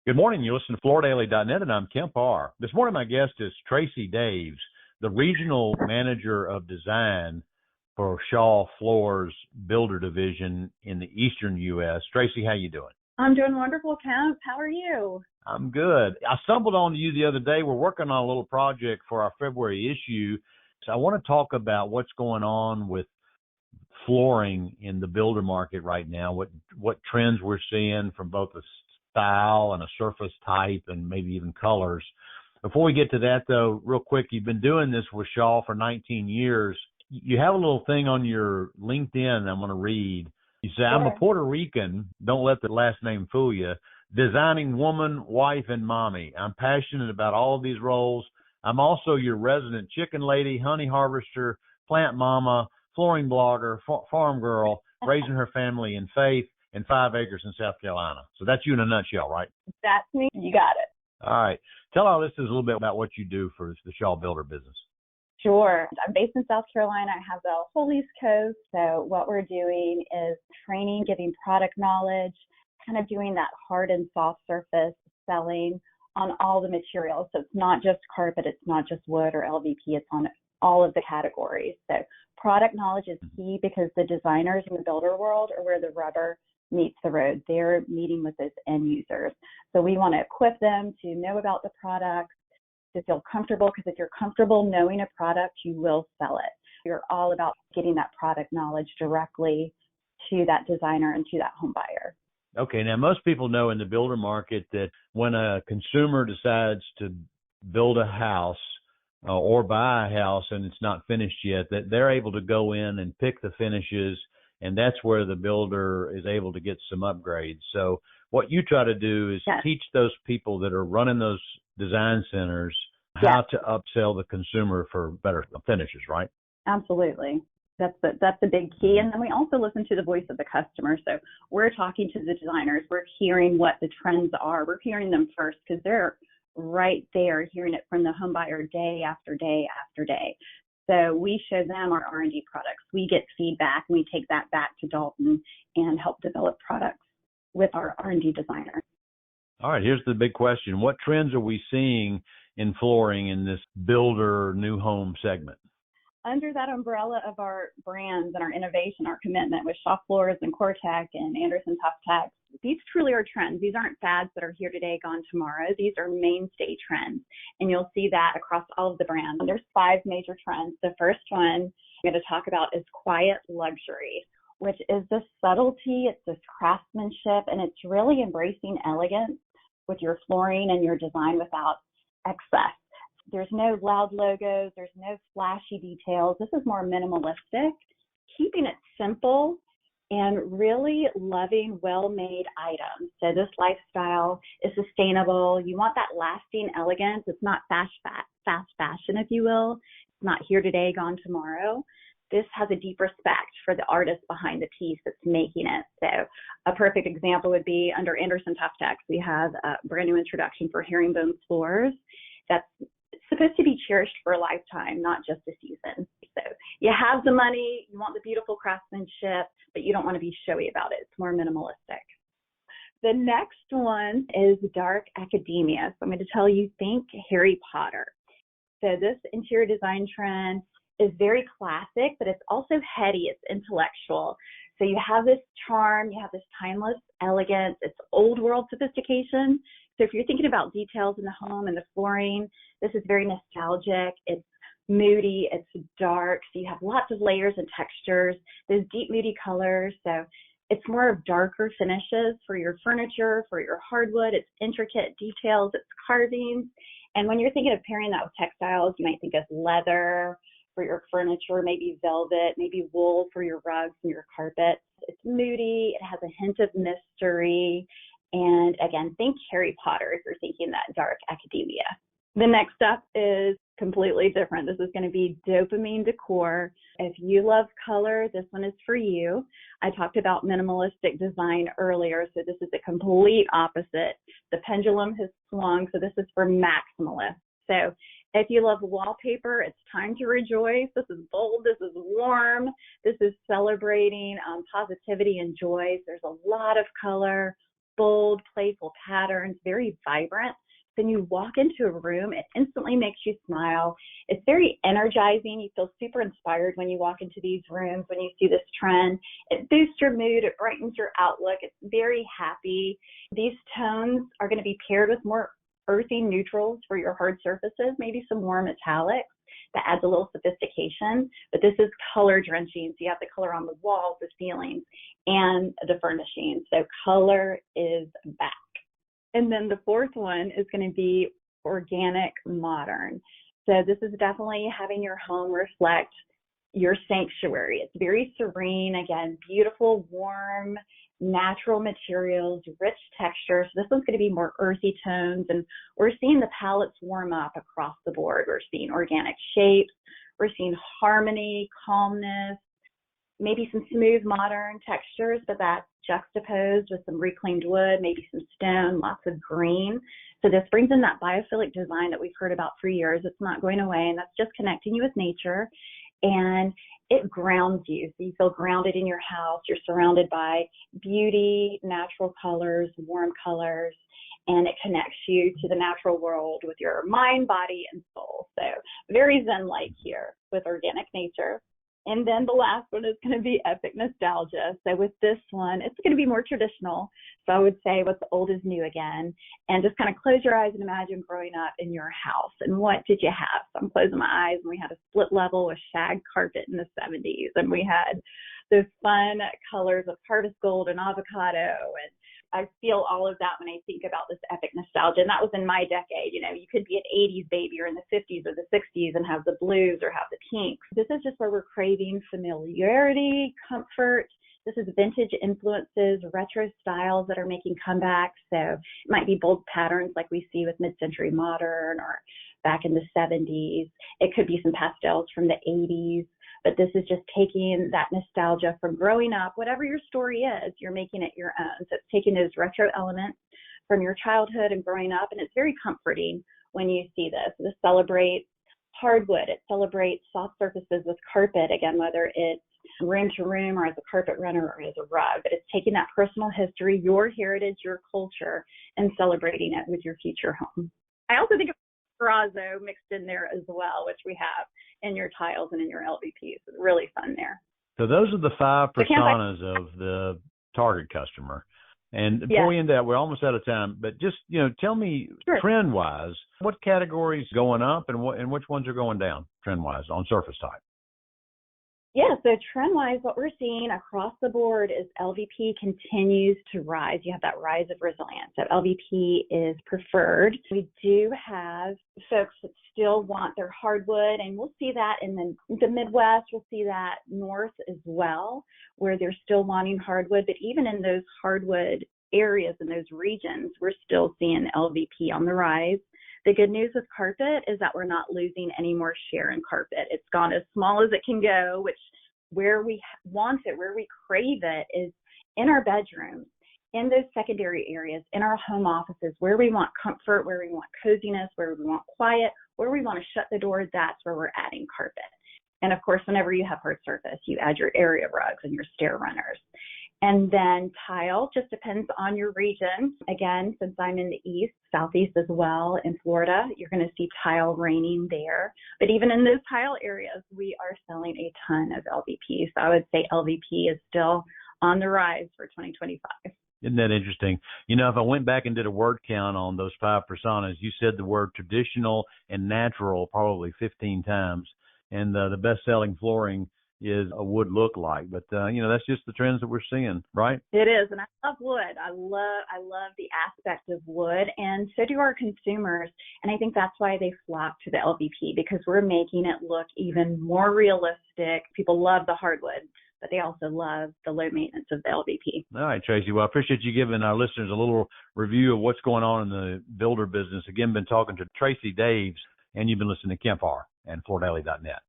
Good morning. You listen to FloorDaily.net, and I'm Kemp Harr. This morning, my guest is Tracy Daves, the Regional Manager of Design for Shaw Floors Builder Division in the Eastern U.S. Tracy, how you doing? I'm doing wonderful, Kemp. How are you? I'm good. I stumbled onto you the other day. We're working on a little project for our February issue. So I want to talk about what's going on with flooring in the builder market right now, what trends we're seeing from both a style and a surface type and maybe even colors. Before we get to that, though, real quick, you've been doing this with Shaw for 19 years. You have a little thing on your LinkedIn I'm going to read. You say, I'm a Puerto Rican, don't let the last name fool you, designing woman, wife, and mommy. I'm passionate about all of these roles. I'm also your resident chicken lady, honey harvester, plant mama, flooring blogger, farm girl, raising her family in faith, and 5 acres in South Carolina. So that's you in a nutshell, right? That's me. You got it. All right. Tell our listeners a little bit about what you do for the Shaw Builder business. Sure. I'm based in South Carolina. I have the whole East Coast. So what we're doing is training, giving product knowledge, kind of doing that hard and soft surface selling on all the materials. So it's not just carpet, it's not just wood or LVP, it's on all of the categories. So product knowledge is key because the designers in the builder world are where the rubber meets the road. They're meeting with those end users. So we want to equip them to know about the product, to feel comfortable, because if you're comfortable knowing a product, you will sell it. You're all about getting that product knowledge directly to that designer and to that home buyer. Okay, now most people know in the builder market that when a consumer decides to build a house or buy a house and it's not finished yet, that they're able to go in and pick the finishes, and that's where the builder is able to get some upgrades. So what you try to do is teach those people that are running those design centers how to upsell the consumer for better finishes, right? Absolutely. That's the big key. And then we also listen to the voice of the customer. So we're talking to the designers. We're hearing what the trends are. We're hearing them first because they're right there hearing it from the home buyer day after day after day. So we show them our R&D products. We get feedback, and we take that back to Dalton and help develop products with our R&D designers. All right, here's the big question. What trends are we seeing in flooring in this builder new home segment? Under that umbrella of our brands and our innovation, our commitment with Shaw Floors and Cortec and Anderson Tough Tack, these truly are trends. These aren't fads that are here today, gone tomorrow. These are mainstay trends, and you'll see that across all of the brands. And there's 5 major trends. The first one I'm going to talk about is quiet luxury, which is this subtlety, it's this craftsmanship, and it's really embracing elegance with your flooring and your design without excess. There's no loud logos, there's no flashy details. This is more minimalistic, keeping it simple and really loving well-made items. So this lifestyle is sustainable. You want that lasting elegance. It's not fast fashion, if you will. It's not here today, gone tomorrow. This has a deep respect for the artist behind the piece that's making it. So a perfect example would be under Anderson Tough Tack, we have a brand new introduction for herringbone floors that's supposed to be cherished for a lifetime, not just a season. So you have the money, you want the beautiful craftsmanship, but you don't want to be showy about it. It's more minimalistic. The next one is dark academia. So I'm going to tell you, think Harry Potter. So this interior design trend is very classic, but it's also heady, it's intellectual. So you have this charm, you have this timeless elegance, it's old world sophistication. So if you're thinking about details in the home and the flooring, this is very nostalgic, it's moody, it's dark, so you have lots of layers and textures, those deep moody colors. So it's more of darker finishes for your furniture, for your hardwood, it's intricate details, it's carvings. And when you're thinking of pairing that with textiles, you might think of leather for your furniture, maybe velvet, maybe wool for your rugs and your carpets. It's moody, it has a hint of mystery, and again, think Harry Potter if you're thinking that dark academia. The next step is completely different. This is going to be dopamine decor. If you love color, this one is for you. I talked about minimalistic design earlier, so this is the complete opposite. The pendulum has swung, so this is for maximalists. So if you love wallpaper, it's time to rejoice. This is bold, this is warm, this is celebrating positivity and joy. There's a lot of color, bold, playful patterns, very vibrant. Then you walk into a room, it instantly makes you smile. It's very energizing. You feel super inspired when you walk into these rooms, when you see this trend. It boosts your mood. It brightens your outlook. It's very happy. These tones are going to be paired with more earthy neutrals for your hard surfaces, maybe some warm metallics. That adds a little sophistication, but this is color drenching. So you have the color on the walls, the ceilings, and the furnishings. So color is back. And then the fourth one is going to be organic modern. So this is definitely having your home reflect your sanctuary. It's very serene, again, beautiful, warm, natural materials, rich texture. So this one's going to be more earthy tones, and we're seeing the palettes warm up across the board. We're seeing organic shapes. We're seeing harmony, calmness, maybe some smooth modern textures, but that's juxtaposed with some reclaimed wood, maybe some stone, lots of green. So this brings in that biophilic design that we've heard about for years. It's not going away, and that's just connecting you with nature. And it grounds you. So you feel grounded in your house. You're surrounded by beauty, natural colors, warm colors, and it connects you to the natural world with your mind, body, and soul. So very Zen-like here with organic nature. And then the last one is going to be epic nostalgia. So with this one, it's going to be more traditional. So I would say what's old is new again. And just kind of close your eyes and imagine growing up in your house. And what did you have? So I'm closing my eyes, and we had a split level with shag carpet in the 70s. And we had those fun colors of harvest gold and avocado. And I feel all of that when I think about this epic nostalgia. And that was in my decade. You know, you could be an 80s baby or in the 50s or the 60s and have the blues or have the pinks. This is just where we're craving familiarity, comfort. This is vintage influences, retro styles that are making comebacks. So it might be bold patterns like we see with mid-century modern or back in the 70s. It could be some pastels from the 80s. But this is just taking that nostalgia from growing up. Whatever your story is, you're making it your own. So it's taking those retro elements from your childhood and growing up, and it's very comforting when you see this. This celebrates hardwood. It celebrates soft surfaces with carpet, again, whether it's room to room or as a carpet runner or as a rug. But it's taking that personal history, your heritage, your culture, and celebrating it with your future home. I also think of terrazzo mixed in there as well, which we have in your tiles and in your LVPs. It's really fun there. So those are the five personas of the target customer. And before we end that, we're almost out of time, but just, tell me trend-wise, what categories going up and which ones are going down trend-wise on surface type? Yeah, so trend-wise, what we're seeing across the board is LVP continues to rise. You have that rise of resilience. So LVP is preferred. We do have folks that still want their hardwood, and we'll see that in the Midwest. We'll see that north as well, where they're still wanting hardwood. But even in those hardwood areas in those regions, we're still seeing LVP on the rise. The good news with carpet is that we're not losing any more share in carpet. It's gone as small as it can go, which where we want it, where we crave it is in our bedrooms, in those secondary areas, in our home offices, where we want comfort, where we want coziness, where we want quiet, where we want to shut the door, that's where we're adding carpet. And of course, whenever you have hard surface, you add your area rugs and your stair runners. And then tile just depends on your region. Again, since I'm in the east, southeast as well, in Florida, you're going to see tile reigning there. But even in those tile areas, we are selling a ton of LVP. So I would say LVP is still on the rise for 2025. Isn't that interesting? If I went back and did a word count on those five personas, you said the word traditional and natural probably 15 times. And the best-selling flooring is a wood look like, but that's just the trends that we're seeing, right? It is, and I love wood. I love the aspect of wood, and so do our consumers. And I think that's why they flock to the LVP, because we're making it look even more realistic. People love the hardwood, but they also love the low maintenance of the LVP. All right, Tracy. Well, I appreciate you giving our listeners a little review of what's going on in the builder business. Again, been talking to Tracy Daves, and you've been listening to Kemp Harr and FloorDaily.net.